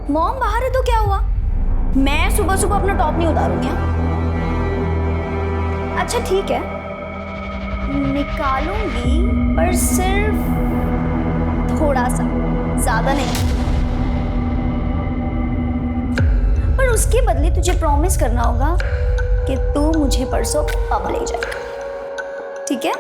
Mom बाहर है तो क्या हुआ? मैं सुबह सुबह अपना टॉप नहीं उतारूंगी। हाँ? अच्छा ठीक है, निकालूंगी पर सिर्फ थोड़ा सा, ज्यादा नहीं। पर उसके बदले तुझे प्रॉमिस करना होगा कि तू मुझे परसों पब ले जाएगा, ठीक है?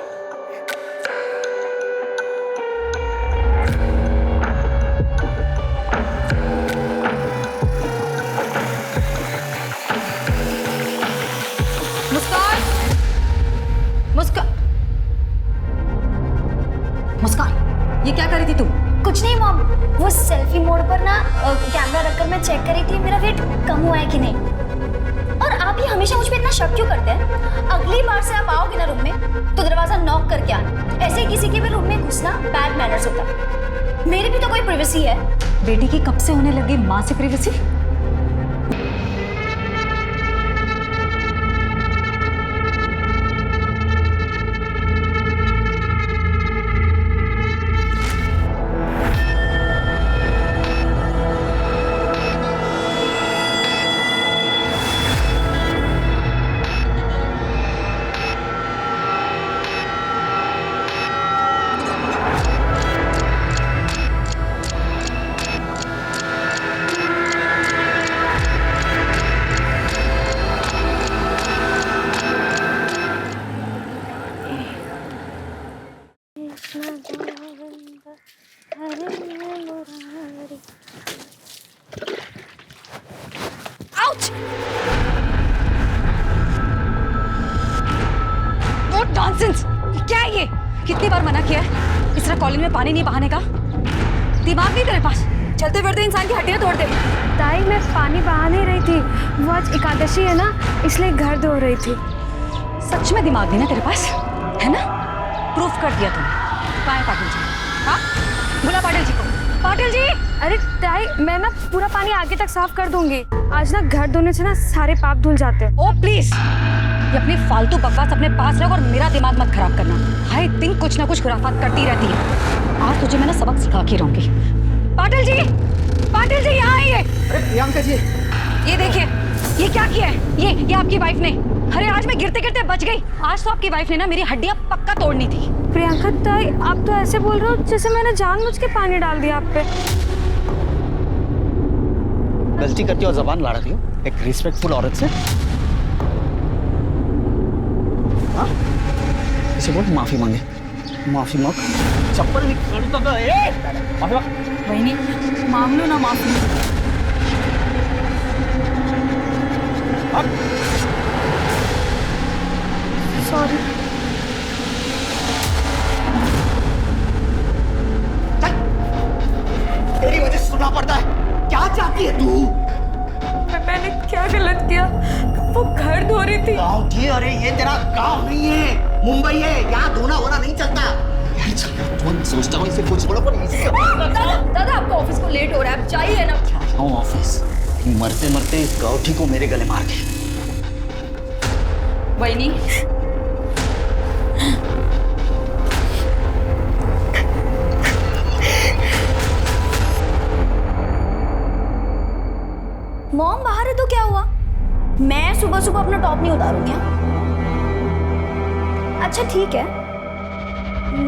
मुस्कान, मुस्कान, मुस्कान, ये क्या कर रही थी तुम? कुछ नहीं मॉम, वो सेल्फी मोड पर ना कैमरा रखकर मैं चेक कर रही थी मेरा वेट कम हुआ है कि नहीं। और आप ये हमेशा मुझ पे इतना शक क्यों करते हैं? अगली बार से आप आओगे ना रूम में तो दरवाजा नॉक करके आना। ऐसे ही किसी के भी रूम में घुसना बैड मैनर्स होता है। मेरी भी तो कोई प्राइवेसी है। बेटी की कब से होने लगी माँ से प्रिवेसी? आउच! What nonsense! क्या है ये? कितनी बार मना किया है इस तरह कॉलेज में पानी नहीं बहाने का? दिमाग नहीं तेरे पास? चलते फिरते इंसान की हड्डियां तोड़ दे। ताई मैं पानी बहा नहीं रही थी, वो आज एकादशी है ना, इसलिए घर धो रही थी। सच में दिमाग नहीं ना तेरे पास, है ना? प्रूफ कर दिया तुमने। कहाँ है पाटिल जी? हाँ, बुला पाटिल जी को। पाटिल जी! अरे ताई मैं ना पूरा पानी आगे तक साफ कर दूंगी। आज ना घर धोने से ना सारे पाप धुल जाते हैं। ओ प्लीज, ये अपनी फालतू बकवास अपने पास रख और मेरा दिमाग मत खराब करना। हाय दिन कुछ ना कुछ खुराफात करती रहती है। आज तुझे मैं ना सबक सिखा के रहूंगी। पाटिल जी, पाटिल जी यहाँ आइए। अरे प्रियंका जी, ये देखिए, ये क्या किया है? ये आपकी वाइफ ने। अरे आज मैं गिरते गिरते बच गई। आज तो आपकी वाइफ ने ना मेरी हड्डियां पक्का तोड़नी थी। प्रियंका ताई आप तो ऐसे बोल रहे हो जैसे मैंने जानबूझ के पानी डाल दिया आप पे। गलती करती हो और जबान लड़ाती हो एक रिस्पेक्टफुल औरत से। हाँ? इसे बोल माफी मांगे। माफी मांग। चप्पल निकाल तो दो। माफी मांग। वही मांग लो ना माफी। सॉरी। तेरी वजह से सुनना पड़ता है। क्या चाहती है तू? मैंने क्या गलत किया? वो घर धो रही थी। गाँव थी? अरे ये तेरा गाँव नहीं है, मुंबई है। यहाँ धोना होना नहीं चलता। यार चल, तुम सोचता हूँ इसे कुछ बोलो पर दादा आपको ऑफिस को लेट हो रहा है, आप जाइए ना। जाऊँ ऑफिस? मरते मरते इस गौठी को मेरे गले मार दे। वही मॉम बाहर है तो क्या हुआ? मैं सुबह सुबह अपना टॉप नहीं उतारूंगी। हाँ? अच्छा ठीक है,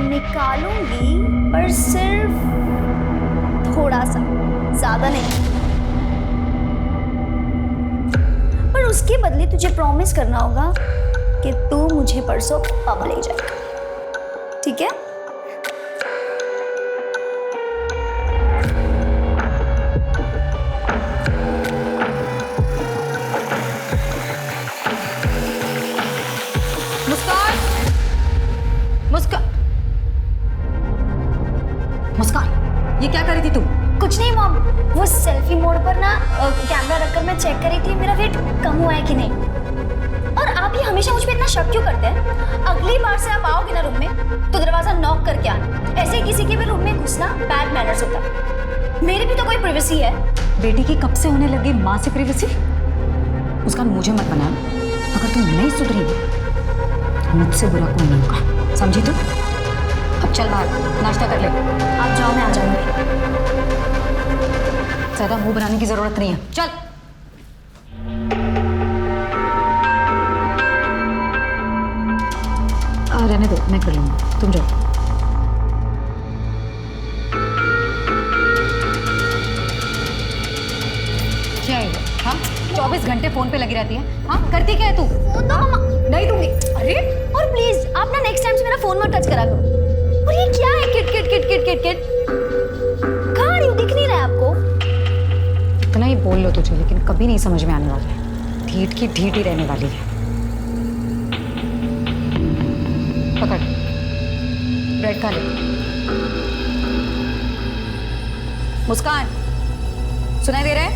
निकालूंगी पर सिर्फ थोड़ा सा, ज्यादा नहीं। पर उसके बदले तुझे प्रॉमिस करना होगा कि तू मुझे परसों पब ले जाएगा, ठीक है? मुस्कान, ये क्या कर रही थी तुम? कुछ नहीं मॉम, वो सेल्फी मोड पर ना कैमरा रखकर मैं चेक कर रही थी मेरा वेट कम हुआ है कि नहीं। और आप ये हमेशा मुझ पे इतना शक क्यों करते हैं? अगली बार से आप आओगे ना रूम में तो दरवाजा नॉक करके आना। ऐसे ही किसी के भी रूम में घुसना बैड मैनर्स होता है। मेरी भी तो कोई प्राइवेसी है। बेटी की कब से होने लगी माँ से प्रिवेसी? उसका मुझे मत बना। अगर तुम नहीं सुधरी मुझसे बुरा कोई नहीं होगा, समझी तुम? अब चल बाहर नाश्ता कर ले। आप जाओ, मैं आ जाऊंगी। ज्यादा मुंह बनाने की जरूरत नहीं है, चल। रहने दो, मैं कर लूंगी, तुम जाओ। क्या है? हाँ, 24 घंटे फोन पे लगी रहती है। हाँ, करती क्या है तू? फोन दो मम्मा। नहीं दूंगी। अरे और प्लीज आप ना नेक्स्ट टाइम से मेरा फोन मत टच करा करो। और ये क्या है kit kit kit kit kit kit? कहाँ आ रही हो, दिख नहीं रहा है आपको? इतना ही बोल लो तुझे, लेकिन कभी नहीं समझ में आने वाली है। ढीठ की ढीठ ही रहने वाली है। पकड़, ब्रेड खा ले। मुस्कान, सुनाई दे रहा है?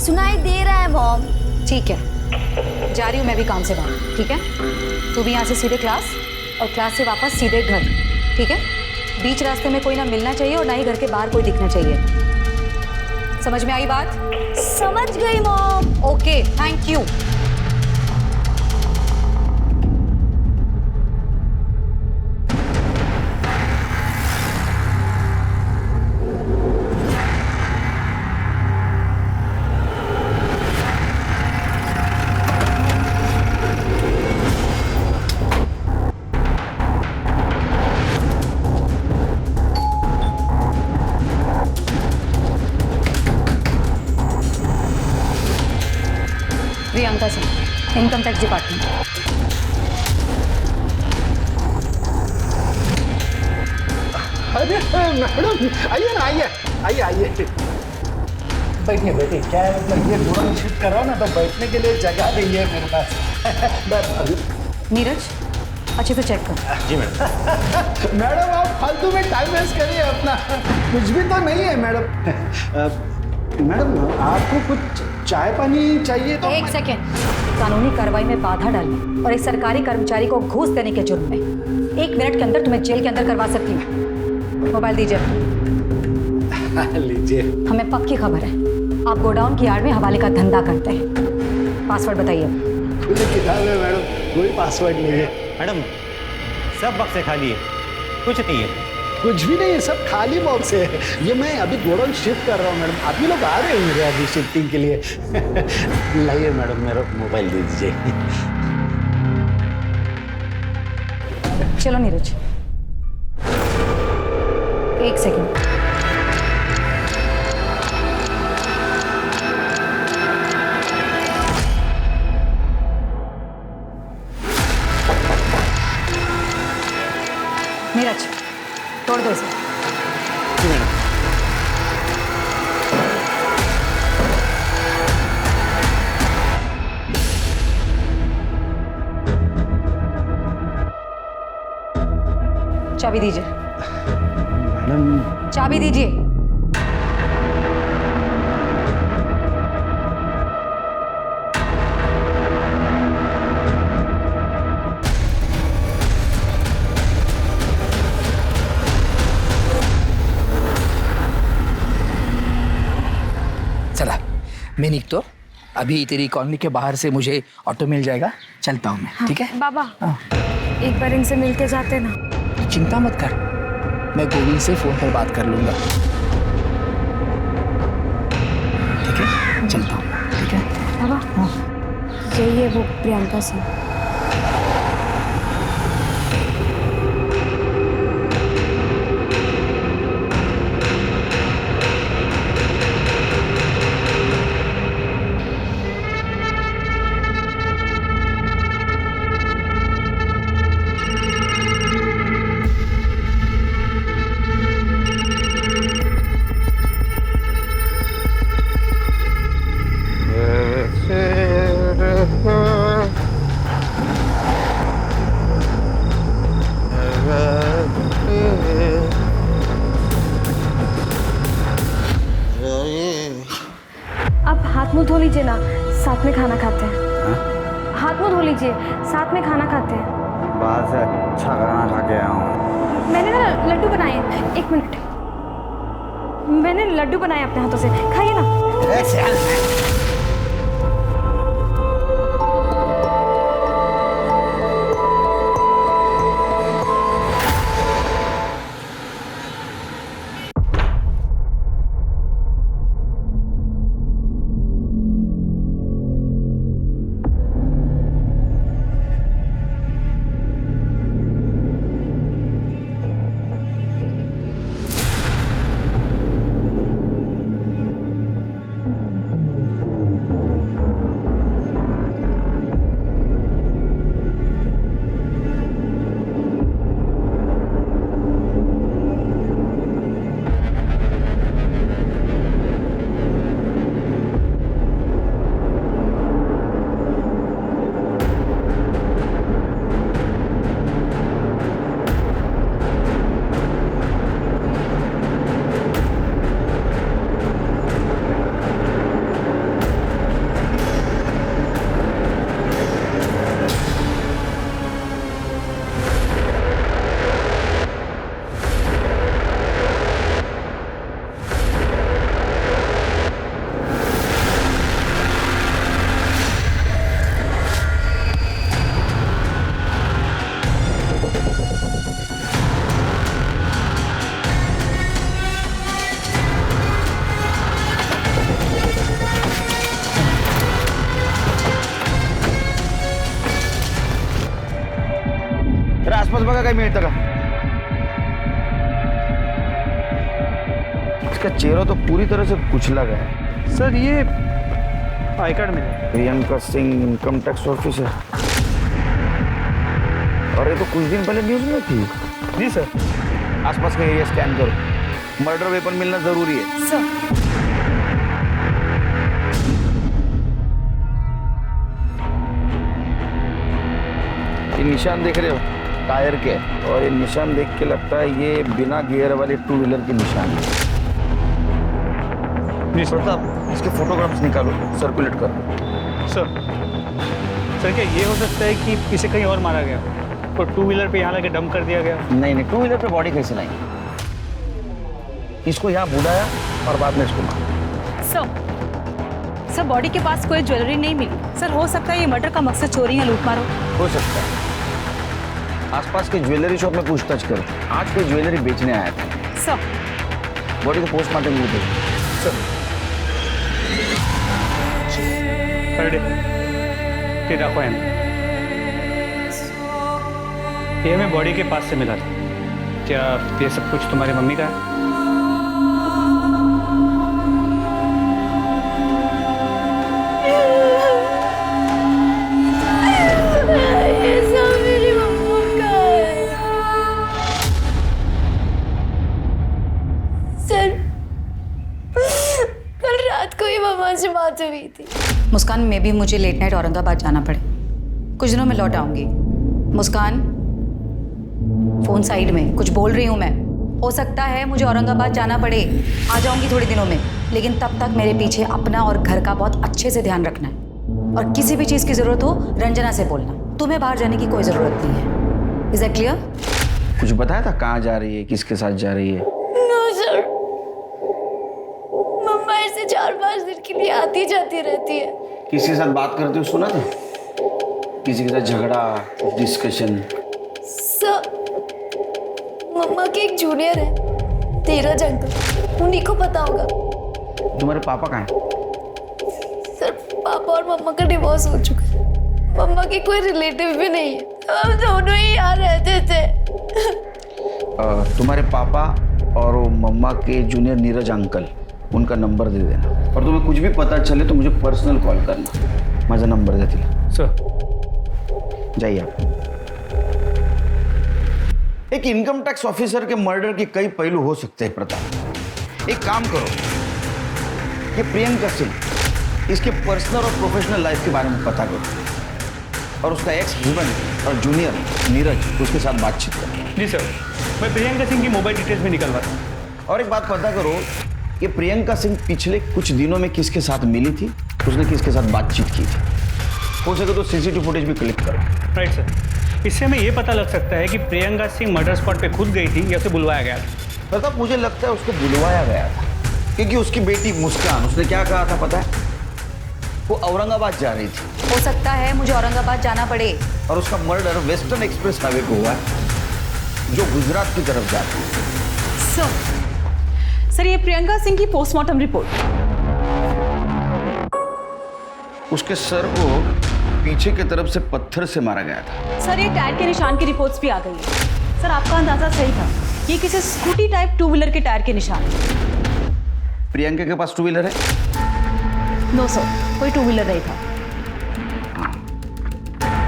सुनाई दे रहा है मॉम। ठीक है, जा रही हूँ मैं भी काम से बाहर, ठीक है? तू भी यहाँ से सीधे क्लास, और क्लास से वापस सीधे घर, ठीक है? बीच रास्ते में कोई ना मिलना चाहिए और ना ही घर के बाहर कोई दिखना चाहिए। समझ में आई बात? समझ गई mom. Okay, thank you. Priyanka Singh, income tax department. अरे मैडम, आइए ना, आइए आइए आइए, बैठिए बैठिए। क्या है, मतलब ये थोड़ा शिफ्ट कर रहा हूँ ना, तो बैठने के लिए जगह नहीं है मेरे पास। नीरज, अच्छे से चेक कर। जी मैडम। मैडम आप फालतू में टाइम वेस्ट करिए अपना, कुछ भी तो नहीं है मैडम। मैडम आपको कुछ चाय पानी चाहिए तो? एक सेकेंड, कानूनी कार्रवाई में बाधा डालने और एक सरकारी कर्मचारी को घूस देने के जुर्म में 1 मिनट के अंदर तुम्हें जेल के अंदर करवा सकती हूँ। मोबाइल दीजिए। लीजिए। हमें पक्की खबर है, आप गोडाउन की आड़ में हवाले का धंधा करते हैं। पासवर्ड बताइए। खुली किताब है मैडम, कोई पासवर्ड नहीं है। मैडम, सब बक्से खाली है, कुछ नहीं है। कुछ भी नहीं है, सब खाली बॉक्स है। ये मैं अभी गोडाउन शिफ्ट कर रहा हूँ मैडम, आप ही लोग आ रहे होंगे अभी शिफ्टिंग के लिए। लाइए मैडम, मेरा मोबाइल दे दीजिए। चलो नीरज, एक सेकेंड। नीरज, तोड़ दो इसे। जी मैडम। चाबी दीजिए। मैडम चाबी दीजिए। चला मैं तो अभी तेरी कॉलोनी के बाहर से मुझे ऑटो मिल जाएगा, चलता हूँ मैं। ठीक है बाबा, हाँ। एक बार इनसे मिलके जाते ना। चिंता मत कर, मैं गोविंद से फोन पर बात कर लूंगा। ठीक है, चलता हूँ। ठीक है बाबा, हाँ। यही है वो प्रियंका सिंह। आप हाथ मुंह धो लीजिए ना, साथ में खाना खाते हैं। हाथ मुंह धो लीजिए, साथ में खाना खाते हैं। बाहर से अच्छा खाना खा के आया हूँ। मैंने ना लड्डू बनाए हैं, 1 मिनट। मैंने लड्डू बनाए अपने हाथों से, खाइए ना। आसपास बघा काही मिळतं का? इसका चेहरा तो पूरी तरह से कुचला गया है। सर ये आई कार्ड मिला। Priyanka Singh income tax officer, और ये तो कुछ दिन पहले न्यूज में थी। जी सर। आसपास का एरिया स्कैन करो, मर्डर वेपन मिलना जरूरी है। सर ये निशान देख रहे हो टायर के, और ये निशान देख के लगता है ये बिना गियर वाले 2 व्हीलर के निशान है। जी सर। प्रताप, इसके फोटोग्राफ्स निकालो, सर्कुलेट करो। सर सर क्या ये हो सकता है कि इसे कहीं और मारा गया और 2 व्हीलर पे यहाँ लाके डंप कर दिया गया? नहीं नहीं, 2 व्हीलर पे बॉडी कैसे लाई? इसको यहाँ बुलाया और बाद में इसको मारा। सर बॉडी के पास कोई ज्वेलरी नहीं मिली। सर हो सकता है ये मर्डर का मकसद चोरी या लूटमार हो सकता है। आसपास के ज्वेलरी शॉप में पूछताछ करो, आज कोई ज्वेलरी बेचने आया था। सर बॉडी को पोस्टमार्टम के लिए भेजो। फ्राइडे ये रखो है, ये हमें बॉडी के पास से मिला था। क्या ये सब कुछ तुम्हारी मम्मी का है? ये सब मेरी मम्मा का है। सर कल रात को ही मम्मा से बात हुई थी। मुस्कान, में भी मुझे लेट नाइट औरंगाबाद जाना पड़े, कुछ दिनों में लौट आऊंगी। मुस्कान, फोन साइड में, कुछ बोल रही हूँ मैं। हो सकता है मुझे औरंगाबाद जाना पड़े, आ जाऊंगी थोड़े दिनों में, लेकिन तब तक मेरे पीछे अपना और घर का बहुत अच्छे से ध्यान रखना है। और किसी भी चीज़ की ज़रूरत हो रंजना से बोलना, तुम्हें बाहर जाने की कोई ज़रूरत नहीं है। Is that clear? कुछ बताया था कहाँ जा रही है, किसके साथ जा रही है? नो सर, मम्मा ऐसे 4-5 दिन के लिए आती जाती रहती है। किसी के साथ बात करते हो सुना था? किसी के साथ झगड़ा, डिस्कशन? सर मम्मा के एक जूनियर है, धीरज अंकल, उन्हीं को पता होगा। तुम्हारे पापा कहाँ हैं? सर पापा और मम्मा का डिवोर्स हो चुका है, मम्मा के कोई रिलेटिव भी नहीं है, हम दोनों ही यहाँ रहते थे। तुम्हारे पापा और वो मम्मा के जूनियर नीरज अंकल, उनका नंबर दे देना, और तुम्हें कुछ भी पता चले तो मुझे पर्सनल कॉल करना। माझा नंबर देतील। सर जाइए आप। एक इनकम टैक्स ऑफिसर के मर्डर के कई पहलू हो सकते हैं प्रताप। एक काम करो, ये प्रियंका सिंह, इसके पर्सनल और प्रोफेशनल लाइफ के बारे में पता करो, और उसका एक्स हस्बैंड और जूनियर नीरज, उसके साथ बातचीत करो। जी सर, मैं प्रियंका सिंह की मोबाइल डिटेल्स भी निकलवाता हूँ। और एक बात पता करो, ये प्रियंका सिंह पिछले कुछ दिनों में किसके साथ मिली थी, उसने किसके साथ बातचीत की थी। हो सके तो सीसीटीवी फुटेज भी क्लिक करो। राइट सर, इससे हमें ये पता लग सकता है कि प्रियंका सिंह मर्डर स्पॉट पे खुद गई थी या उसे बुलवाया गया था। मतलब मुझे लगता है उसको बुलवाया गया था, क्योंकि उसकी बेटी मुस्कान, उसने क्या कहा था पता है? वो औरंगाबाद जा रही थी। हो सकता है मुझे औरंगाबाद जाना पड़े, और उसका मर्डर वेस्टर्न एक्सप्रेस हाईवे पे हुआ है, जो गुजरात की तरफ जाती है। सर ये प्रियंका सिंह की पोस्टमार्टम रिपोर्ट। उसके सर को पीछे की तरफ से पत्थर से मारा गया था। सर ये टायर के निशान की रिपोर्ट्स भी आ गई है। सर आपका अंदाजा सही था, ये किसी स्कूटी टाइप 2 व्हीलर के टायर के निशान है। प्रियंका के पास 2 व्हीलर है? नो सर, कोई 2 व्हीलर नहीं था।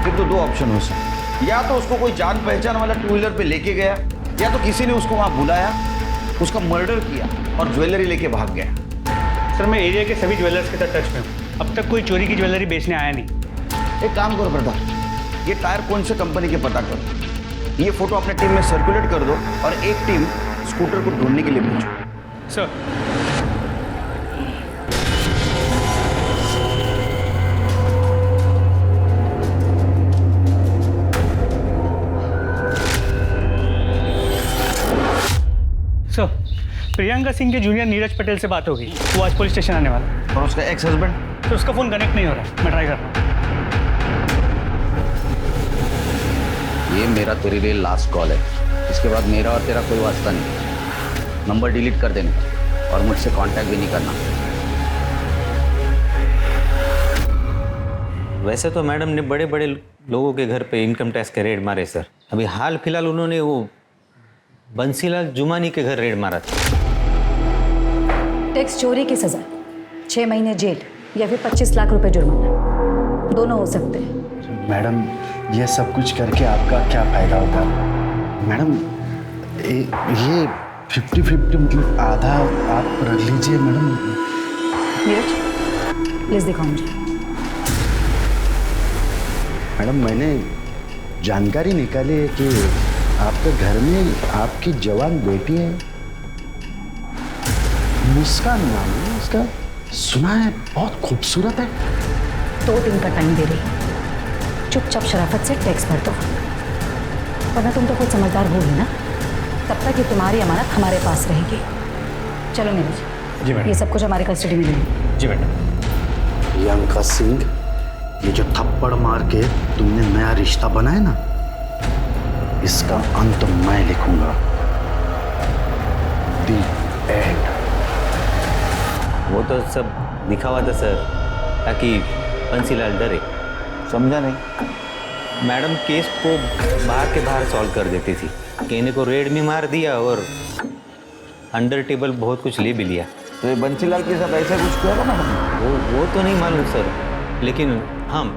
फिर तो 2 ऑप्शन हो सकते, या तो उसको कोई जान पहचान वाला 2 व्हीलर पे लेके गया, या तो किसी ने उसको वहां बुलाया, उसका मर्डर किया और ज्वेलरी लेके भाग गया। सर मैं एरिया के सभी ज्वेलर्स के साथ टच में हूँ, अब तक कोई चोरी की ज्वेलरी बेचने आया नहीं। एक काम करो प्रताप, ये टायर कौन से कंपनी के पता करो, ये फोटो अपने टीम में सर्कुलेट कर दो, और एक टीम स्कूटर को ढूंढने के लिए भेजो। सर सर प्रियंका सिंह के जूनियर नीरज पटेल से बात होगी, वो आज पुलिस स्टेशन आने वाला है। और उसका एक्स हस्बैंड? तो उसका फ़ोन कनेक्ट नहीं हो रहा, मैं ट्राई कर रहा हूँ। ये मेरा तेरे लिए लास्ट कॉल है, इसके बाद मेरा और तेरा कोई वास्ता नहीं। नंबर डिलीट कर देने का और मुझसे कांटेक्ट भी नहीं करना। वैसे तो मैडम ने बड़े बड़े लोगों के घर पे इनकम टैक्स के रेड मारे सर, अभी हाल फिलहाल उन्होंने वो बंसीलाल जुमानी के घर रेड मारा था। टैक्स चोरी की सजा 6 महीने जेल या फिर 25 लाख रुपए जुर्माना, दोनों हो सकते हैं। मैडम ये सब कुछ करके आपका क्या फायदा होगा मैडम? ये 50-50 मतलब आधा आप रख लीजिए मैडम। नीरज प्लीज दिखाओ मुझे। मैडम मैंने जानकारी निकाली है कि आपके घर में आपकी जवान बेटी है, मुस्कान नाम है उसका, सुना है बहुत खूबसूरत है। 2 दिन का टाइम दे रही, चुपचाप शराफत से टैक्स भर दो, वरना तुम तो खुद समझदार होगी ना, तब तक ये तुम्हारी अमानत हमारे पास रहेगी। चलो नीरज। जी मैडम। ये सब कुछ हमारे कस्टडी में लेंगे। जी मैडम। प्रियंका सिंह, ये जो थप्पड़ मार के तुमने नया रिश्ता बनाया ना, इसका अंत मैं लिखूंगा। दी एंड। वो तो सब दिखावा था सर, ताकि बंसीलाल डरे। समझा नहीं? मैडम केस को बाहर के बाहर सॉल्व कर देती थी, कहने को रेड में मार दिया और अंडर टेबल बहुत कुछ ले भी लिया। तो ये बंसीलाल के साथ ऐसा कुछ किया था ना हमने? वो तो नहीं मालूम सर, लेकिन हम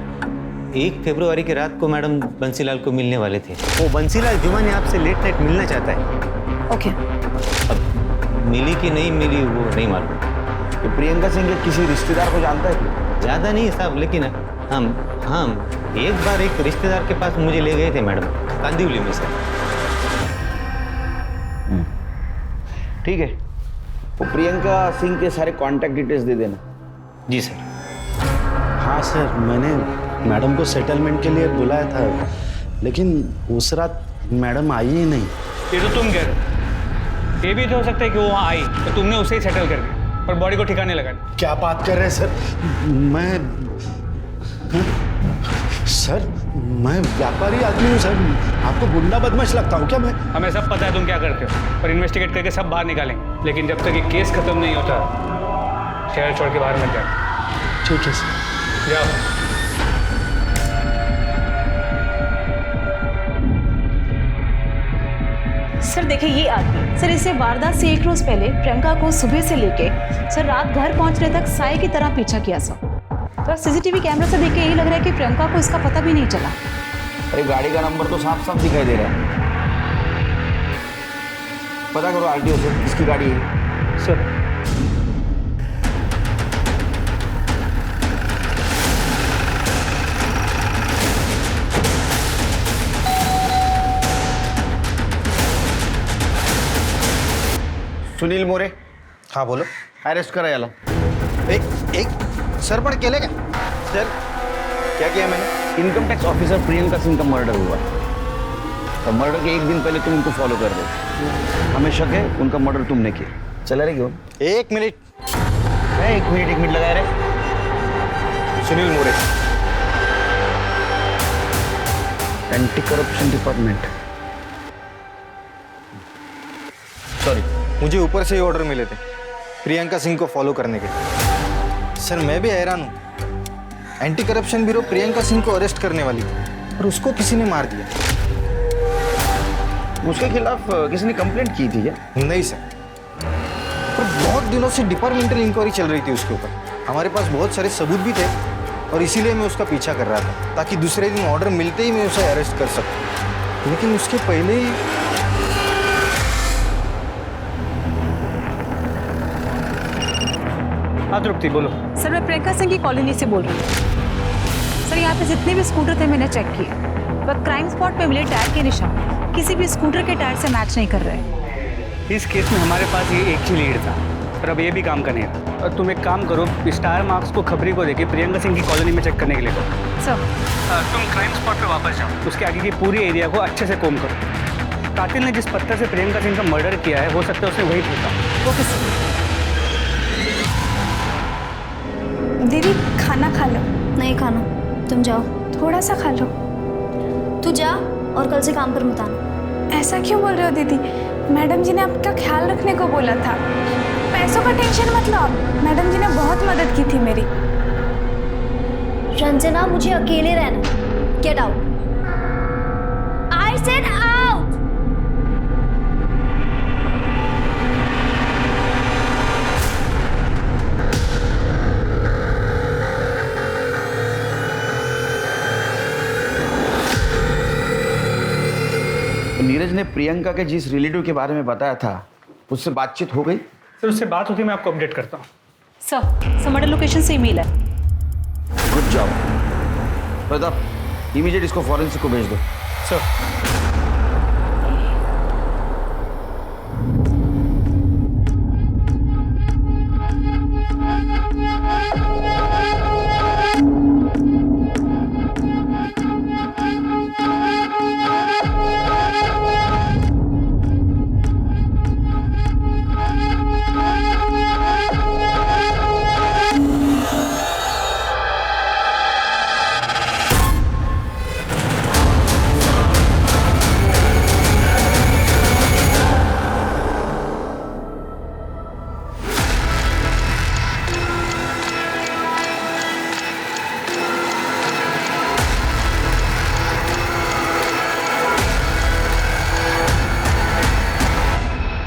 1 फरवरी की रात को मैडम बंसीलाल को मिलने वाले थे। वो बंसीलाल जुमानी आपसे लेट नाइट मिलना चाहता है। ओके। अब मिली कि नहीं मिली वो नहीं मालूम। तो प्रियंका सिंह के किसी रिश्तेदार को जानता है क्या? ज़्यादा नहीं साहब, लेकिन हम एक बार एक रिश्तेदार के पास मुझे ले गए थे मैडम, कांदिवली में सर। ठीक है, वो प्रियंका सिंह के सारे कांटेक्ट डिटेल्स दे देना। जी सर। हाँ सर, मैंने मैडम को सेटलमेंट के लिए बुलाया था, लेकिन उस रात मैडम आई ही नहीं। ये तो तुम कह रहे हो, ये भी तो हो सकता है कि वो वहाँ आई तो तुमने उसे ही सेटल कर दिया और बॉडी को ठिकाने लगा दिया। क्या बात कर रहे हैं सर? मैं व्यापारी आदमी हूँ सर, आपको गुंडा बदमाश लगता हूँ क्या मैं? हमें सब पता है तुम क्या करते हो, पर इन्वेस्टिगेट करके सब बाहर निकालेंगे, लेकिन जब तक ये केस खत्म नहीं होता शहर छोड़ के बाहर मत जाए। ठीक है सर। जाओ। सर देखिए ये आदमी, सर इसे वारदात से 1 रोज पहले प्रियंका को सुबह से लेके सर रात घर पहुंचने तक साए की तरह पीछा किया सर। तो सीसीटीवी कैमरा से देख के यही लग रहा है कि प्रियंका को इसका पता भी नहीं चला। अरे गाड़ी का नंबर तो साफ साफ दिखाई दे रहा है। पता करो आरटीओ से किसकी गाड़ी है। सर सुनील मोरे, हाँ बोलो। अरेस्ट करा याला। एक सर पण केले का? सर क्या किया मैंने? Income tax officer Priyanka Singh का मर्डर हुआ, तो मर्डर के 1 दिन पहले तुम उनको फॉलो कर दो। हमें शक है उनका मर्डर तुमने किया। चला रहे क्यों? 1 मिनट। 1 मिनट लगा रहे। सुनील मोरे, एंटी करप्शन डिपार्टमेंट। सॉरी, मुझे ऊपर से ही ऑर्डर मिले थे प्रियंका सिंह को फॉलो करने के। सर मैं भी हैरान हूँ, anti corruption bureau Priyanka Singh को अरेस्ट करने वाली थी और उसको किसी ने मार दिया। उसके खिलाफ किसी ने कंप्लेंट की थी क्या? नहीं सर, पर बहुत दिनों से डिपार्टमेंटल इंक्वायरी चल रही थी उसके ऊपर। हमारे पास बहुत सारे सबूत भी थे और इसीलिए मैं उसका पीछा कर रहा था, ताकि दूसरे दिन ऑर्डर मिलते ही मैं उसे अरेस्ट कर सकूं। लेकिन उसके पहले ही हाँ तृप्ति बोलो। सर मैं प्रियंका सिंह की कॉलोनी से बोल रही हूँ। सर यहाँ पे जितने भी स्कूटर थे मैंने चेक किए, पर क्राइम स्पॉट पे मिले टायर के निशान किसी भी स्कूटर के टायर से मैच नहीं कर रहे। इस केस में हमारे पास ये एक ही लीड था, पर अब ये भी काम करने रहा। और तुम एक काम करो, स्टार मार्क्स को खबरी को देके प्रियंका सिंह की कॉलोनी में चेक करने के लिए करो। सर तुम क्राइम स्पॉट पे वापस जाओ, उसके आगे की पूरी एरिया को अच्छे से कोम करो। कातिल ने जिस पत्थर से प्रियंका सिंह का मर्डर किया है, हो सकता है उसने वही फेंका। Okay sir. दीदी खाना खा लो। नहीं खाना, तुम जाओ। थोड़ा सा खा लो। तू जा और कल से काम पर मत आना। ऐसा क्यों बोल रहे हो दीदी? मैडम जी ने आपका ख्याल रखने को बोला था। पैसों का टेंशन मत लो आप, मैडम जी ने बहुत मदद की थी मेरी। रंजना मुझे अकेले रहना। Get out. आज said out. नीरज ने प्रियंका के जिस रिलेटिव के बारे में बताया था उससे बातचीत हो गई? सर उससे बात होती है, मैं आपको अपडेट करता हूँ। सर मर्डर लोकेशन से ईमेल है। गुड जॉब प्रताप, इमीडिएट इसको फॉरेंसिक को भेज दो। सर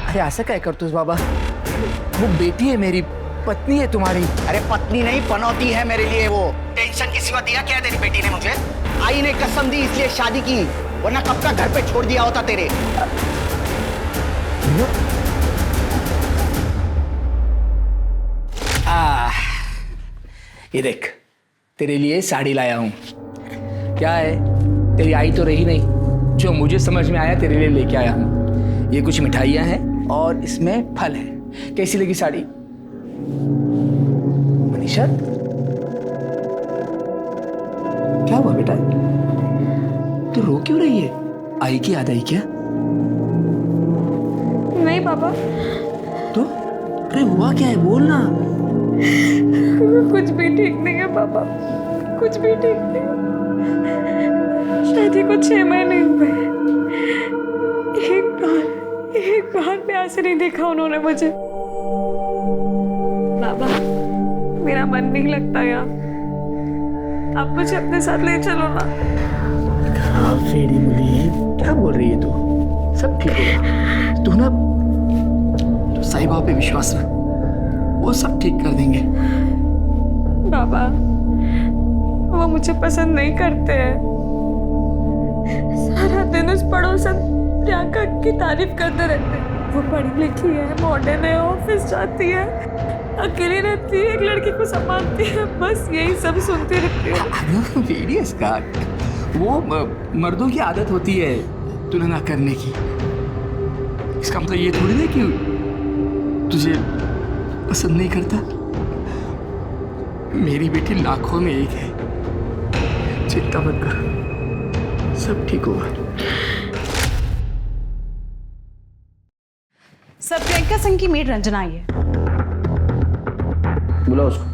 अरे ऐसा क्या करतूस बाबा? वो बेटी है मेरी, पत्नी है तुम्हारी। अरे पत्नी नहीं, पनौती है मेरे लिए वो। टेंशन के सिवा दिया क्या है तेरी बेटी ने मुझे? आई ने कसम दी इसलिए शादी की, वरना कब का घर पे छोड़ दिया होता तेरे। ये देख, तेरे लिए साड़ी लाया हूं। क्या है, तेरी आई तो रही नहीं, जो मुझे समझ में आया तेरे लिए लेके आया हूं। ये कुछ मिठाइयां हैं और इसमें फल है। कैसी लगी साड़ी मनीषा? क्या हुआ बेटा, तू रो क्यों रही है? आई की याद आई क्या? नहीं पापा, तो अरे हुआ क्या है, बोल ना। कुछ भी ठीक नहीं है पापा, कुछ भी ठीक नहीं। शादी को 6 महीने हुए, एक बार प्यार से नहीं देखा उन्होंने मुझे। बाबा मेरा मन नहीं लगता यार, आप मुझे अपने साथ ले चलो ना। फेड़ी मुली, क्या बोल रही है तू? सब ठीक होगा, तू ना तो साईं बाबा पे विश्वास रख, वो सब ठीक कर देंगे। बाबा वो मुझे पसंद नहीं करते हैं, सारा दिन उस पड़ोसन प्रियंका की तारीफ करते रहते हैं। वो पढ़ी लिखी है, मॉडर्न है, ऑफिस जाती है, अकेली रहती है, एक लड़की को संभालती है, बस यही सब सुनती रहती है। वो मर्दों की आदत होती है तुलना करने की। इसका मतलब ये थोड़ी ना कि तुझे पसंद नहीं करता। मेरी बेटी लाखों में एक है, चिंता मत कर, सब ठीक होगा। सर प्रियंका सिंह की मेड रंजना आई है। बुलाओ उसको।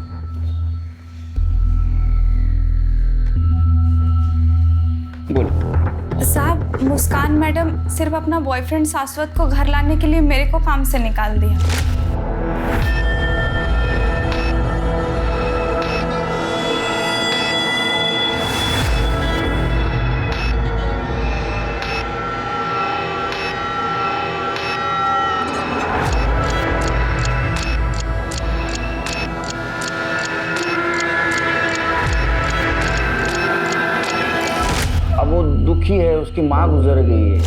बोलो। साहब मुस्कान मैडम सिर्फ अपना बॉयफ्रेंड शाश्वत को घर लाने के लिए मेरे को काम से निकाल दिया। दुखी है, उसकी माँ गुजर गई है,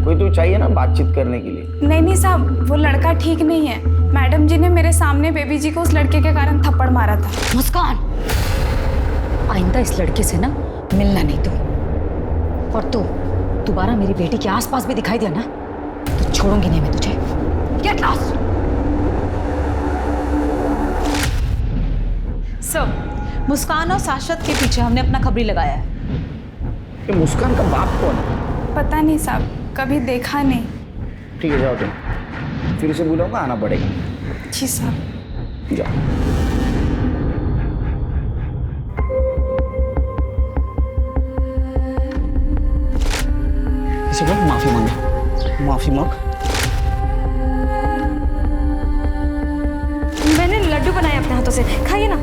कोई तो चाहिए ना बातचीत करने के लिए। नहीं साहब, वो लड़का ठीक नहीं है। मैडम जी ने मेरे सामने बेबी जी को उस लड़के के कारण थप्पड़ मारा था। मुस्कान, आइंदा इस लड़के से ना मिलना नहीं तू, और तू दोबारा मेरी बेटी के आसपास भी दिखाई दिया ना तो छोड़ूंगी नहीं मैं तुझे। Get lost. सर मुस्कान और शाश्वत के पीछे हमने अपना खबरी लगाया है। ये मुस्कान का बाप कौन है? पता नहीं साहब, कभी देखा नहीं। ठीक है जाओ तुम, फिर से बुलाऊंगा, आना पड़ेगा। जी साहब। जाओ। इसे बोल माफी मांगे, माफी मांग। मैंने लड्डू बनाए अपने हाथों से, खाइए ना।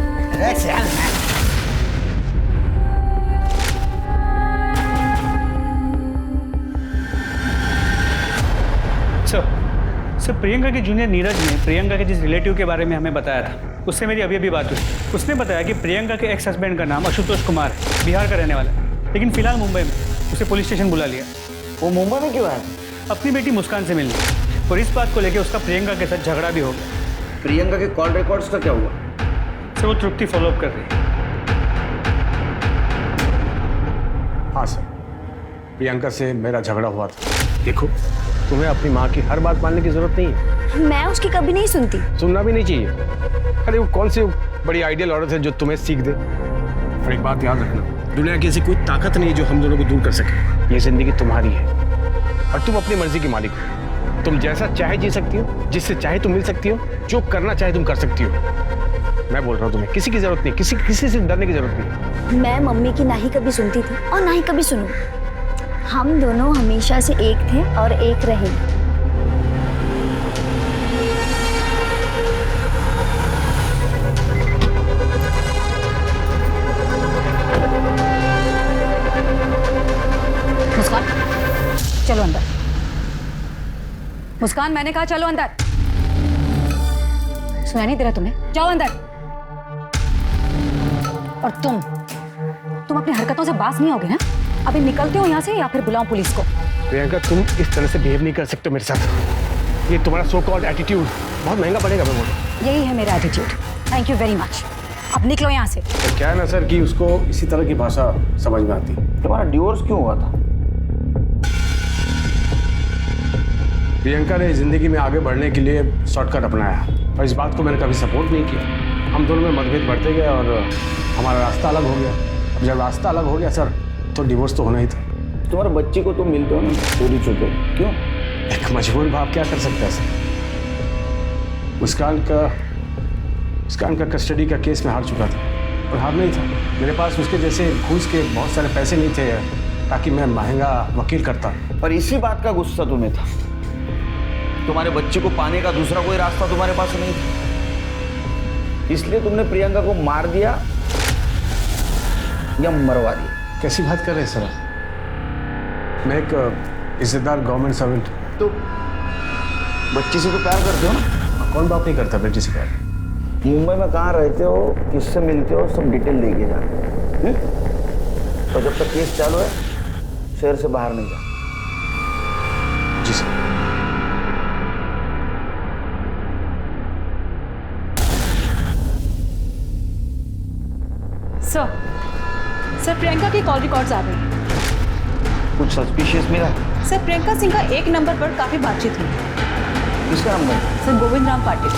सर प्रियंका के जूनियर नीरज ने प्रियंका के जिस रिलेटिव के बारे में हमें बताया था, उससे मेरी अभी बात हुई। उसने बताया कि प्रियंका के एक्स हस्बैंड का नाम आशुतोष कुमार है, बिहार का रहने वाला है, लेकिन फिलहाल मुंबई में। उसे पुलिस स्टेशन बुला लिया। वो मुंबई में क्यों आया? अपनी बेटी मुस्कान से मिलने, और इस बात को लेकर उसका प्रियंका के साथ झगड़ा भी हो गया। प्रियंका के कॉल रिकॉर्ड्स का क्या हुआ? सर वो तृप्ति फॉलोअप कर रही है। हाँ सर, प्रियंका से मेरा झगड़ा हुआ था। देखो, तुम्हें अपनी माँ की हर बात मानने की जरूरत नहीं है। मैं उसकी कभी नहीं सुनती। सुनना भी नहीं चाहिए। अरे वो कौन सी बड़ी आइडियल औरत है जो तुम्हें सीख दे। और एक बात याद रखना, दुनिया की ऐसी कोई ताकत नहीं है जो हम दोनों को दूर कर सके। ये जिंदगी तुम्हारी है और तुम अपनी मर्जी की मालिक हो। तुम जैसा चाहे जी सकती हो, जिससे चाहे तुम मिल सकती हो, जो करना चाहे तुम कर सकती हो। मैं बोल रहा हूँ तुम्हें किसी की जरूरत नहीं, किसी से डरने की जरूरत नहीं। मैं मम्मी की ना ही कभी सुनती थी और ना ही कभी सुनूं। हम दोनों हमेशा से एक थे और एक रहेंगे। मुस्कान, चलो अंदर। मुस्कान, मैंने कहा चलो अंदर। सुनाई नहीं दे रहा तुम्हें? जाओ अंदर। और तुम अपनी हरकतों से बाज नहीं होगे ना? अभी निकलते हो यहाँ से या फिर बुलाऊं पुलिस को? प्रियंका, तुम इस तरह से बिहेव नहीं कर सकते मेरे साथ। ये तुम्हारा सो कॉल्ड एटीट्यूड बहुत महंगा पड़ेगा। मैं बोल, यही है मेरा attitude. Thank you very much. अब निकलो यहाँ से। तो क्या है ना सर कि उसको इसी तरह की भाषा समझ में आती है। तुम्हारा डिवोर्स क्यों हुआ था? प्रियंका ने जिंदगी में आगे बढ़ने के लिए शॉर्टकट अपनाया और इस बात को मैंने कभी सपोर्ट नहीं किया। हम दोनों में मतभेद बढ़ते गए और हमारा रास्ता अलग हो गया। अब जब रास्ता अलग हो गया सर, तो डिवोर्स तो होना ही था। तुम्हारे बच्चे को तुम मिलते हो ना चोरी छुपे, क्यों? एक मजबूर बाप क्या कर सकता है सर? मुस्कान का कस्टडी का केस में हार चुका था और हार नहीं था। मेरे पास उसके जैसे घूस के बहुत सारे पैसे नहीं थे ताकि मैं महंगा वकील करता। और इसी बात का गुस्सा तुम्हें था। तुम्हारे बच्चे को पाने का दूसरा कोई रास्ता तुम्हारे पास नहीं था, इसलिए तुमने प्रियंका को मार दिया या मरवा दिया। कैसी बात कर रहे हैं सर? मैं एक इज्जतदार गवर्नमेंट सर्वेंट। तो बच्ची से तो प्यार करते हो ना? कौन बाप नहीं करता बेटी से प्यार? मुंबई में कहाँ रहते हो, किससे मिलते हो, सब डिटेल लेके जाओ। तो जब तक केस चालू है शहर से बाहर नहीं जा। जी सर। सर प्रियंका की कॉल रिकॉर्ड्स आ गई। कुछ सस्पिशियस मिला? सर प्रियंका सिंह का एक नंबर पर काफी बातचीत हुई। किसका नंबर? सर गोविंद राम पाटिल,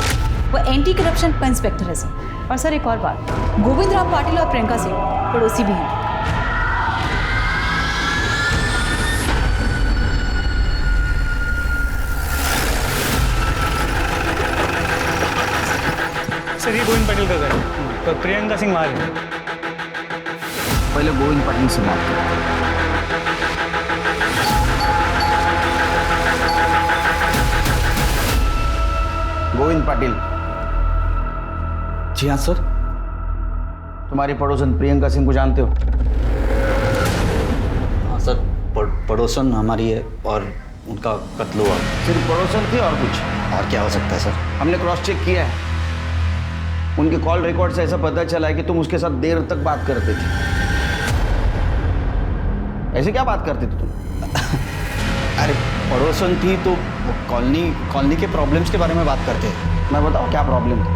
वो एंटी करप्शन का इंस्पेक्टर है सर। और सर एक और बात, गोविंद राम पाटिल और प्रियंका सिंह पड़ोसी भी हैं। सर ये गोविंद पाटिल का घर है, तो प्रियंका सिंह वहाँ है। पहले गोविंद पाटिल से बात करो। गोविंद पाटिल। जी हाँ सर। तुम्हारी पड़ोसन प्रियंका सिंह को जानते हो? हाँ सर, पड़ोसन हमारी है और उनका कत्ल हुआ। सिर्फ पड़ोसन थी और कुछ? और क्या हो सकता है सर? हमने क्रॉस चेक किया है, उनके कॉल रिकॉर्ड से ऐसा पता चला है कि तुम उसके साथ देर तक बात करते थे। ऐसे क्या बात करते थे तुम? अरे पड़ोसन थी तो कॉलोनी के प्रॉब्लम्स के बारे में बात करते हैं। मैं बताऊं क्या प्रॉब्लम थी?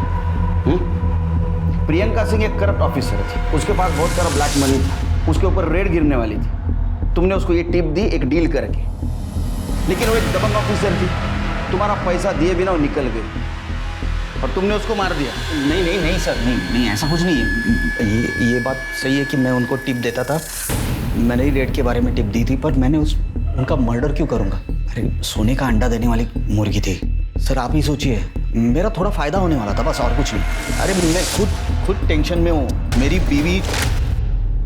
प्रियंका सिंह एक करप्ट ऑफिसर थी, उसके पास बहुत सारा ब्लैक मनी था, उसके ऊपर रेड गिरने वाली थी। तुमने उसको ये टिप दी एक डील करके, लेकिन वो एक दबंग ऑफिसर थी, तुम्हारा पैसा दिए बिना वो निकल गई और तुमने उसको मार दिया। नहीं सर, नहीं ऐसा कुछ नहीं है। ये बात सही है कि मैं उनको टिप देता था, मैंने ही रेड के बारे में टिप दी थी, पर मैंने उनका मर्डर क्यों करूँगा? अरे सोने का अंडा देने वाली मुर्गी थी सर। आप ही सोचिए, मेरा थोड़ा फायदा होने वाला था बस, और कुछ नहीं। अरे मैं खुद टेंशन में हूँ। मेरी बीवी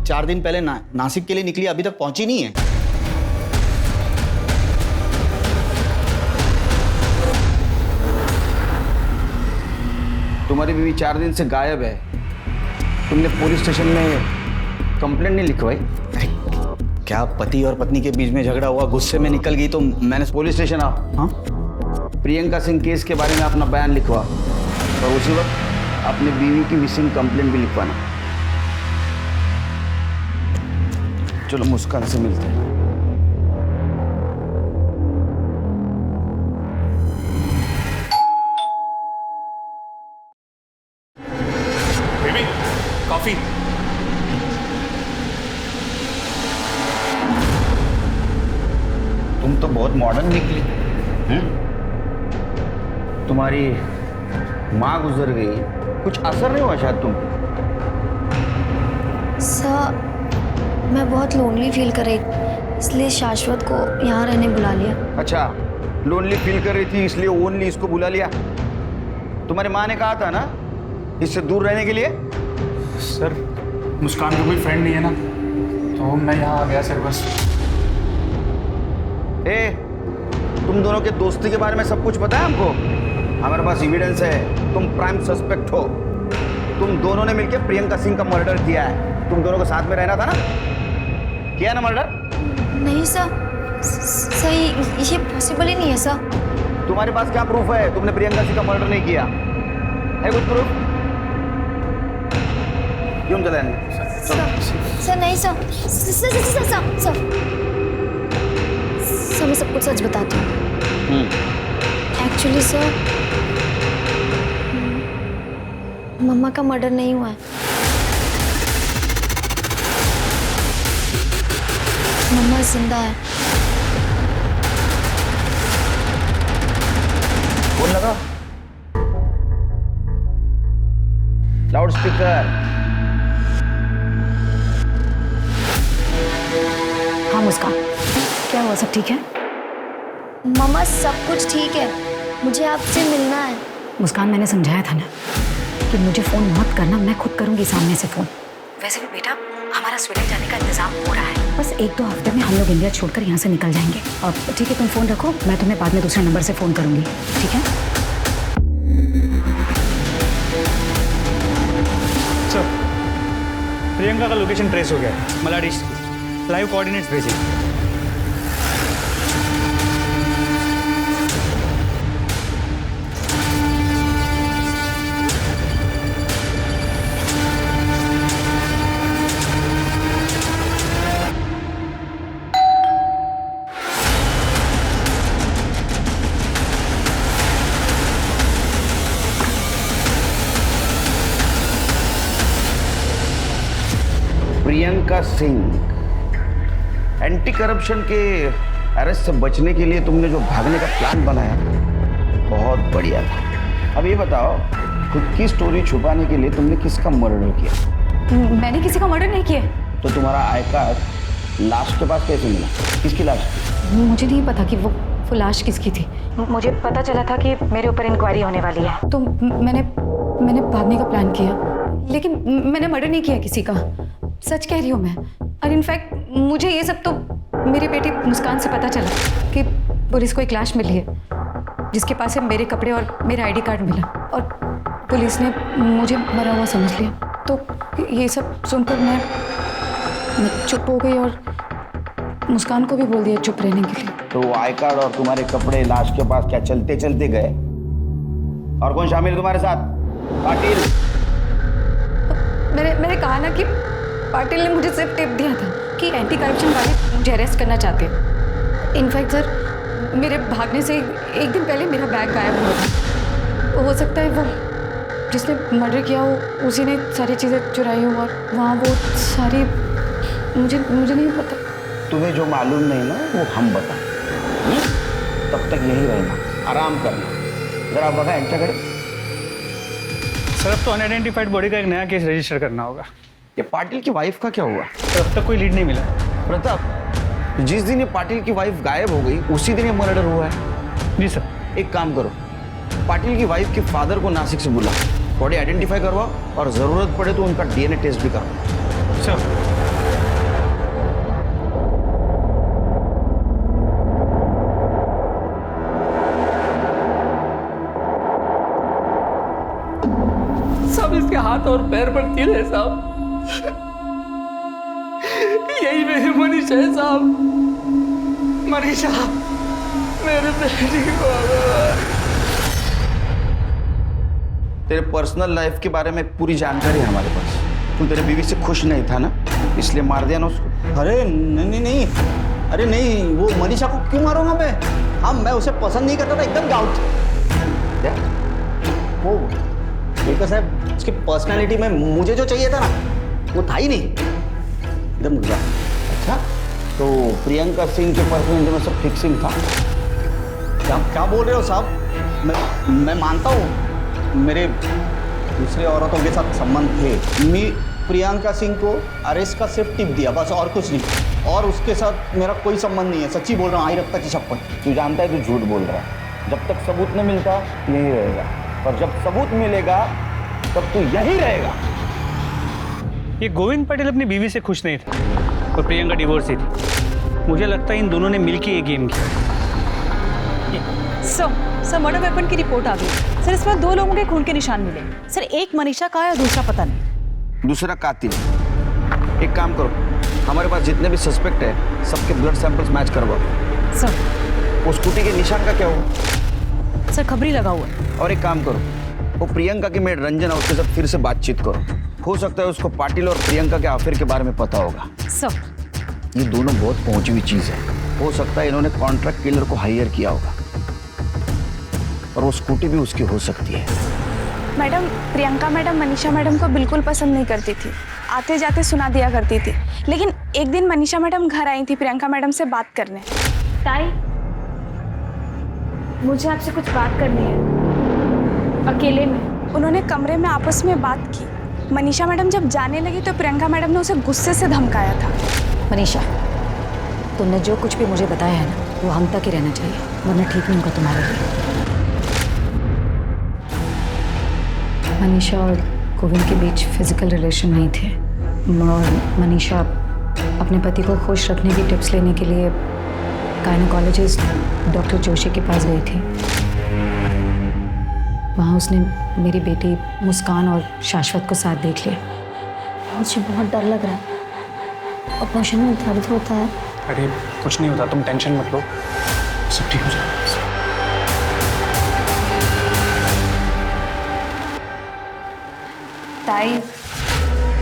4 दिन पहले नासिक के लिए निकली, अभी तक पहुंची नहीं है। तुम्हारी बीवी 4 दिन से गायब है, तुमने पुलिस स्टेशन में कंप्लेंट नहीं लिखवाई? अरे क्या पति और पत्नी के बीच में झगड़ा हुआ, गुस्से में निकल गई तो मैंने पुलिस स्टेशन आओ। हाँ प्रियंका सिंह केस के बारे में अपना बयान लिखवा और उसी वक्त अपनी बीवी की मिसिंग कंप्लेंट भी लिखवाना। चलो मुस्कान से मिलते हैं। Baby coffee. तुम तो बहुत मॉडर्न निकली हैं? तुम्हारी माँ गुजर गई, कुछ असर नहीं हुआ शायद तुम? सर मैं बहुत लोनली फील कर रही थी, इसलिए शाश्वत को यहाँ रहने बुला लिया। अच्छा, लोनली फील कर रही थी इसलिए ओनली इसको बुला लिया? तुम्हारी माँ ने कहा था ना इससे दूर रहने के लिए। सर मुस्कान का कोई फ्रेंड नहीं है ना, तो मैं यहाँ आ गया सर बस। ए, तुम दोनों के दोस्ती के बारे में सब कुछ पता है हमको। हमारे पास एविडेंस है, तुम प्राइम सस्पेक्ट हो। तुम दोनों ने मिलकर प्रियंका सिंह का मर्डर किया है। तुम दोनों को साथ में रहना था ना, किया ना मर्डर? नहीं सर, सही ये पॉसिबल ही नहीं है सर। तुम्हारे पास क्या प्रूफ है तुमने प्रियंका सिंह का मर्डर नहीं किया है? कुछ प्रूफ? क्यों चलेंगे? सर नहीं सर, सर मैं सब कुछ सच बताती हूँ। एक्चुअली सर मम्मा का मर्डर नहीं हुआ है। मम्मा जिंदा है। फोन लगा, लाउड स्पीकर। हाँ मुस्कान, क्या हुआ, सब ठीक है? मम्मा सब कुछ ठीक है, मुझे आपसे मिलना है। मुस्कान मैंने समझाया था ना कि मुझे फ़ोन मत करना, मैं खुद करूँगी सामने से फ़ोन। वैसे भी बेटा हमारा स्वीडन जाने का इंतजाम हो रहा है, बस 1-2 हफ्ते में हम लोग इंडिया छोड़कर यहाँ से निकल जाएंगे। अब ठीक है, तुम फ़ोन रखो, मैं तुम्हें बाद में दूसरे नंबर से फ़ोन करूँगी, ठीक है? सर, प्रियंका का लोकेशन ट्रेस हो गया है, मलाडी लाइव कोऑर्डिनेट्स भेजिए। प्रियंका सिंह, एंटी करप्शन के अरेस्ट से बचने के लिए तुमने जो भागने का प्लान बनाया बहुत बढ़िया था। अब ये बताओ, खुद की स्टोरी छुपाने के लिए तुमने किसका मर्डर किया? मैंने किसी का मर्डर नहीं किया। तो तुम्हारा आई कार्ड लाश के पास कैसे मिला? किसकी लाश? मुझे नहीं पता कि वो लाश किसकी थी। मुझे पता चला था कि मेरे ऊपर इंक्वायरी होने वाली है, तो मैंने भागने का प्लान किया, लेकिन मैंने मर्डर नहीं किया किसी का। सच कह रही हूँ मैं। और इनफैक्ट मुझे ये सब तो मेरी बेटी मुस्कान से पता चला कि पुलिस को एक लाश मिली है जिसके पास से मेरे कपड़े और मेरा आईडी कार्ड मिला, और पुलिस ने मुझे मरा हुआ समझ लिया। तो ये सब सुनकर मैं चुप हो गई और मुस्कान को भी बोल दिया चुप रहने के लिए। तो आई कार्ड और तुम्हारे कपड़े लाश के पास क्या चलते चलते गए? और कौन शामिल है तुम्हारे साथ? पाटिल। मैंने कहा ना कि पाटिल ने मुझे सिर्फ टिप दिया था कि एंटी करप्शन वाले मुझे अरेस्ट करना चाहते हैं। इनफैक्ट सर, मेरे भागने से एक दिन पहले मेरा बैग गायब हुआ था। हो सकता है वो जिसने मर्डर किया हो उसी ने सारी चीज़ें चुराई हो, और वहाँ वो सारी मुझे नहीं पता। तुम्हें जो मालूम नहीं ना वो हम बता। तब तक यही रहना, आराम करना। जरा बघा यांच्याकडे। सर, अब तो अनआइडेंटिफाइड बॉडी का एक नया केस रजिस्टर करना होगा। ये पाटिल की वाइफ का क्या हुआ? तो अब तक कोई लीड नहीं मिला। प्रताप, जिस दिन ये पाटिल की वाइफ गायब हो गई उसी दिन ये मर्डर हुआ है। जी सर। एक काम करो, पाटिल की वाइफ के फादर को नासिक से बुला, बॉडी आइडेंटिफाई करवाओ और जरूरत पड़े तो उनका डीएनए टेस्ट भी करवाओ। सर। सब इसके हाथ और पैर पर तिल है साहब। यही मेरी मनीषा है साहब। मनीषा, मेरे बेटी को तेरे पर्सनल लाइफ के बारे में पूरी जानकारी है हमारे पास। तू तेरे बीवी से खुश नहीं था ना, इसलिए मार दिया ना उसको। अरे नहीं नहीं नहीं, अरे नहीं, वो मनीषा को क्यों मारूंगा मैं? हाँ, मैं उसे पसंद नहीं करता था, एकदम डाउट। क्या वो स्पीकर साहब, उसकी पर्सनालिटी में मुझे जो चाहिए था ना वो था ही नहीं, एकदम उल्टा। अच्छा, तो प्रियंका सिंह के पर्सनालिटी में सब फिक्सिंग था? क्या क्या बोल रहे हो साहब? मैं मानता हूँ मेरे दूसरे औरतों के साथ संबंध थे। मैं प्रियंका सिंह को अरेस्ट का सिर्फ टिप दिया, बस, और कुछ नहीं। और उसके साथ मेरा कोई संबंध नहीं है, सच्ची बोल रहा हूँ, आई रखता की छप्पन। तू जानता है तू झूठ बोल रहा है। जब तक सबूत नहीं मिलता यही रहेगा, और जब सबूत मिलेगा तब तू यही रहेगा। ये गोविंद पटेल अपनी बीवी से खुश नहीं था और प्रियंका डिवोर्स ही थी। मुझे लगता है इन दोनों ने मिलकर ये गेम किया। सर मर्डर वेपन की रिपोर्ट आ गई सर। इसमें 2 लोगों के खून के निशान मिले सर, एक मनीषा का है और दूसरा पता नहीं। दूसरा कातिल। एक काम करो, हमारे पास जितने भी सस्पेक्ट है सबके ब्लड सैंपल्स मैच करवाओ। सर वो स्कूटी के निशान का क्या हुआ? सर खबरी लगा हुआ है। और एक काम करो, वो प्रियंका की मेड रंजना, उसके साथ फिर से बातचीत करो। हो सकता है उसको पाटिल और प्रियंका के अफेयर के बारे में पता होगा। सर ये दोनों बहुत पहुंची हुई चीज है। हो सकता है इन्होंने कॉन्ट्रैक्ट किलर को हायर किया होगा, और वो स्कूटी भी उसकी हो सकती है। Madam, Priyanka madam Manisha madam को बिल्कुल पसंद नहीं करती थी, आते जाते सुना दिया करती थी। लेकिन एक दिन मनीषा मैडम घर आई थी प्रियंका मैडम से बात करने। ताई, मुझे आपसे कुछ बात करनी है, अकेले में। उन्होंने कमरे में आपस में बात की। मनीषा मैडम जब जाने लगी तो प्रियंका मैडम ने उसे गुस्से से धमकाया था। मनीषा, तुमने जो कुछ भी मुझे बताया है ना, वो हम तक ही रहना चाहिए, वरना ठीक नहीं होगा तुम्हारे लिए। मनीषा और गोविंद के बीच फिजिकल रिलेशन नहीं थे, और मनीषा अपने पति को खुश रखने की टिप्स लेने के लिए गायनेकोलॉजिस्ट डॉक्टर जोशी के पास गई थी। वहाँ उसने मेरी बेटी मुस्कान और शाश्वत को साथ देख लिया। मुझे बहुत डर लग रहा है, ऑपरेशन में दर्द होता है। अरे कुछ नहीं होता, तुम टेंशन मत लो, सब ठीक हो जाएगा। ताई,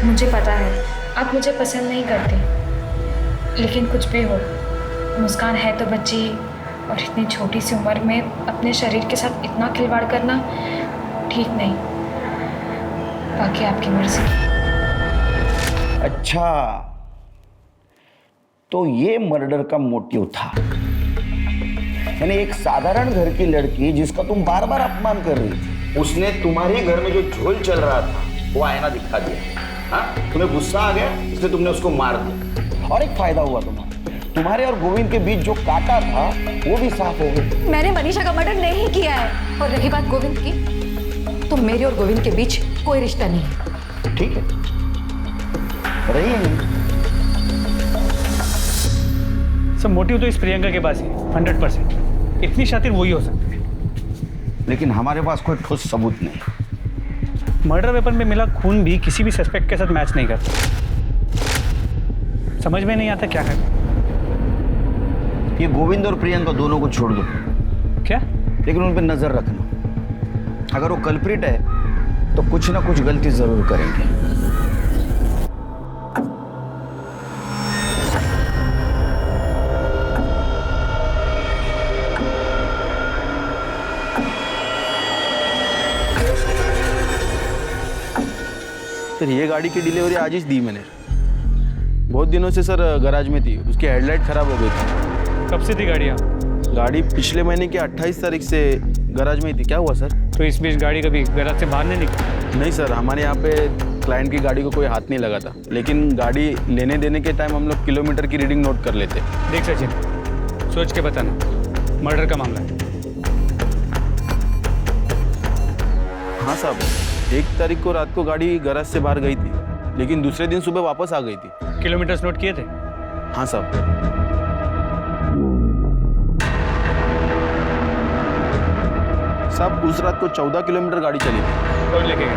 मुझे पता है आप मुझे पसंद नहीं करते, लेकिन कुछ भी हो, मुस्कान है तो बच्ची, और इतनी छोटी सी उम्र में अपने शरीर के साथ इतना खिलवाड़ करना ठीक नहीं। बाकी आपकी मर्जी। अच्छा, तो ये मर्डर का मोटिव था। यानी एक साधारण घर की लड़की जिसका तुम बार बार अपमान कर रही थी, उसने तुम्हारे घर में जो झोल चल रहा था वो आईना दिखा दिया। हाँ, तुम्हें गुस्सा आ गया इसलिए तुमने उसको मार दिया, और एक फायदा हुआ तुम्हारे और गोविंद के बीच जो कांटा था वो भी साफ हो गया। मैंने मनीषा का मर्डर नहीं किया है, और रही बात गोविंद की, तो मेरे और गोविंद के बीच कोई रिश्ता नहीं है। ठीक है, रही है। सब मोटिव तो इस प्रियंका के पास ही 100%। इतनी शातिर वही हो सकती है, लेकिन हमारे पास कोई ठोस सबूत नहीं। मर्डर वेपन में मिला खून भी किसी भी सस्पेक्ट के साथ मैच नहीं करता। समझ में नहीं आता क्या है। ये गोविंद और प्रियंका दोनों को छोड़ दो। क्या? लेकिन उन पर नजर रखना, अगर वो कल्प्रिट है तो कुछ ना कुछ गलती जरूर करेंगे। सर, ये गाड़ी की डिलीवरी आज ही दी मैंने। बहुत दिनों से सर गैराज में थी, उसकी हेडलाइट खराब हो गई थी। कब से थी गाड़ियाँ? गाड़ी पिछले महीने की 28 तारीख से गैराज में ही थी। क्या हुआ सर? तो इस बीच गाड़ी कभी गैराज से बाहर नहीं निकली? नहीं सर, हमारे यहाँ पे क्लाइंट की गाड़ी को कोई हाथ नहीं लगा था, लेकिन गाड़ी लेने देने के टाइम हम लोग किलोमीटर की रीडिंग नोट कर लेते। देख सचिन, सोच के बताना, मर्डर का मामला है। हाँ साहब, 1 तारीख को रात को गाड़ी गैराज से बाहर गई थी, लेकिन दूसरे दिन सुबह वापस आ गई थी। किलोमीटर्स नोट किए थे? हाँ साहब। साहब, उस रात को 14 किलोमीटर गाड़ी चली थी। कौन लेके गया?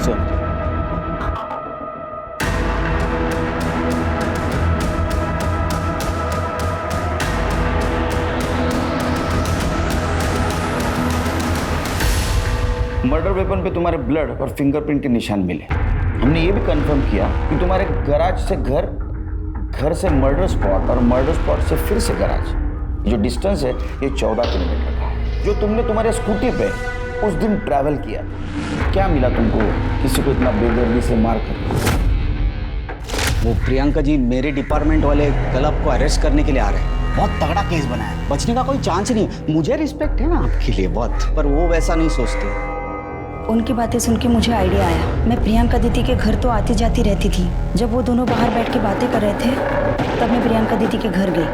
सर, मर्डर वेपन पे तुम्हारे ब्लड और फिंगरप्रिंट के निशान मिले। हमने ये भी कंफर्म किया कि तुम्हारे गराज से घर से मर्डर स्पॉट और मर्डर स्पॉट से फिर से गराज, जो डिस्टेंस है ये 14 किलोमीटर का है, जो तुमने तुम्हारे स्कूटी पे उस दिन ट्रैवल किया। क्या मिला तुमको किसी को इतना बेदर्दी से मार कर? वो प्रियंका जी मेरे डिपार्टमेंट वाले कल आपको अरेस्ट करने के लिए आ रहे हैं। बहुत तगड़ा केस बना है, बचने का कोई चांस नहीं। मुझे रिस्पेक्ट है ना आपके लिए बहुत, पर वो वैसा नहीं सोचते। उनकी बातें सुन के मुझे आइडिया आया। मैं प्रियंका दीदी के घर तो आती जाती रहती थी। जब वो दोनों बाहर बैठ के बातें कर रहे थे तब मैं प्रियंका दीदी के घर गई।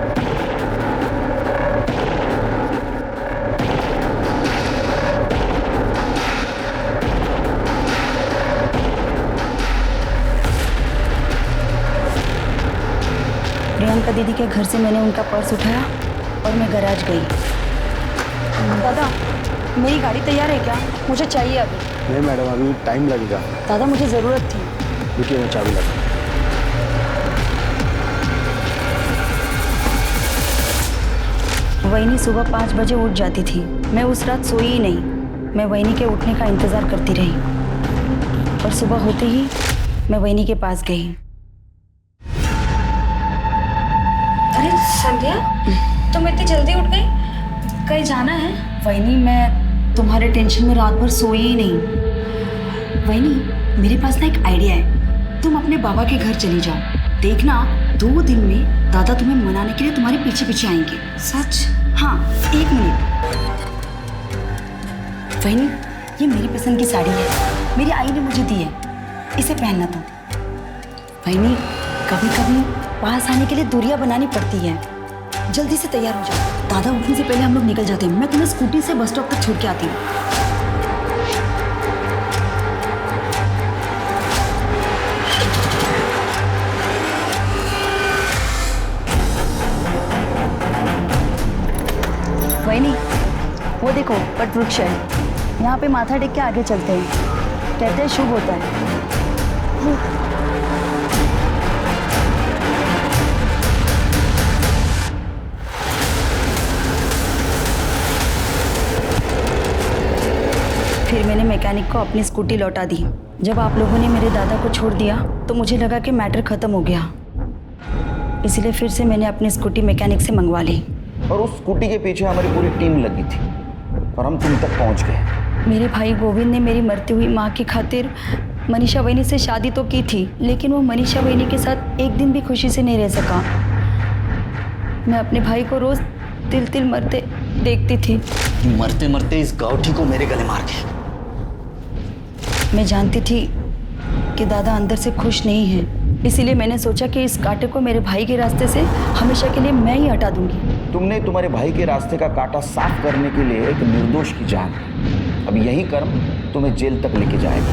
प्रियंका दीदी के घर से मैंने उनका पर्स उठाया और मैं गैराज गई। दादा, मेरी गाड़ी तैयार है क्या? मुझे चाहिए अभी। नहीं मैडम, अभी टाइम लगेगा। दादा, मुझे ज़रूरत थी। रुकिए, मैं चाबी लाता हूँ। वहीनी सुबह 5 बजे उठ जाती थी। मैं उस रात सोई ही नहीं। मैं वहीनी के उठने का इंतज़ार करती रही और सुबह होते ही मैं वहीनी के पास गई। अरे संध्या, तुम इतनी जल्दी उठ गई? कहीं जाना है? वहीनी, मैं तुम्हारे टेंशन में रात भर सोई ही नहीं। वहीनी, मेरे पास ना एक आइडिया है। तुम अपने बाबा के घर चली जाओ। देखना 2 दिन में दादा तुम्हें मनाने के लिए तुम्हारे पीछे पीछे आएंगे। सच? हाँ, 1 मिनट। वहीनी, ये मेरी पसंद की साड़ी है, मेरी आई ने मुझे दी है, इसे पहनना तुम। वहीनी, कभी कभी पास आने के लिए दूरियां बनानी पड़ती है। जल्दी से तैयार हो जाओ। दादा उठने से पहले हम लोग निकल जाते हैं। मैं तुम्हें स्कूटी से बस स्टॉप तक छोड़ के आती हूँ। वहीनी, वो देखो वट वृक्ष है। यहाँ पे माथा टेक के आगे चलते हैं। कहते हैं शुभ होता है। फिर मैंने मैकेनिक को अपनी स्कूटी लौटा दी। जब आप लोगों ने मेरे दादा को छोड़ दिया तो मुझे लगा कि मैटर खत्म हो गया, इसलिए फिर से मैंने अपनी स्कूटी मैकेनिक से मंगवा ली। और उस स्कूटी के पीछे हमारी पूरी टीम लगी थी और हम तुम तक पहुंच गए। मेरे भाई गोविंद ने मेरी मरती हुई माँ की खातिर मनीषा वहीनी से शादी तो की थी, लेकिन वो मनीषा वहीनी के साथ एक दिन भी खुशी से नहीं रह सका। मैं अपने भाई को रोज तिल तिल मरते देखती थी। मरते मरते इस गाउठी को मेरे गले मार गए। मैं जानती थी कि दादा अंदर से खुश नहीं है, इसीलिए मैंने सोचा कि इस कांटे को मेरे भाई के रास्ते से हमेशा के लिए मैं ही हटा दूंगी। तुमने तुम्हारे भाई के रास्ते का कांटा साफ करने के लिए एक निर्दोष की जान। अब यही कर्म तुम्हें जेल तक लेके जाएगा।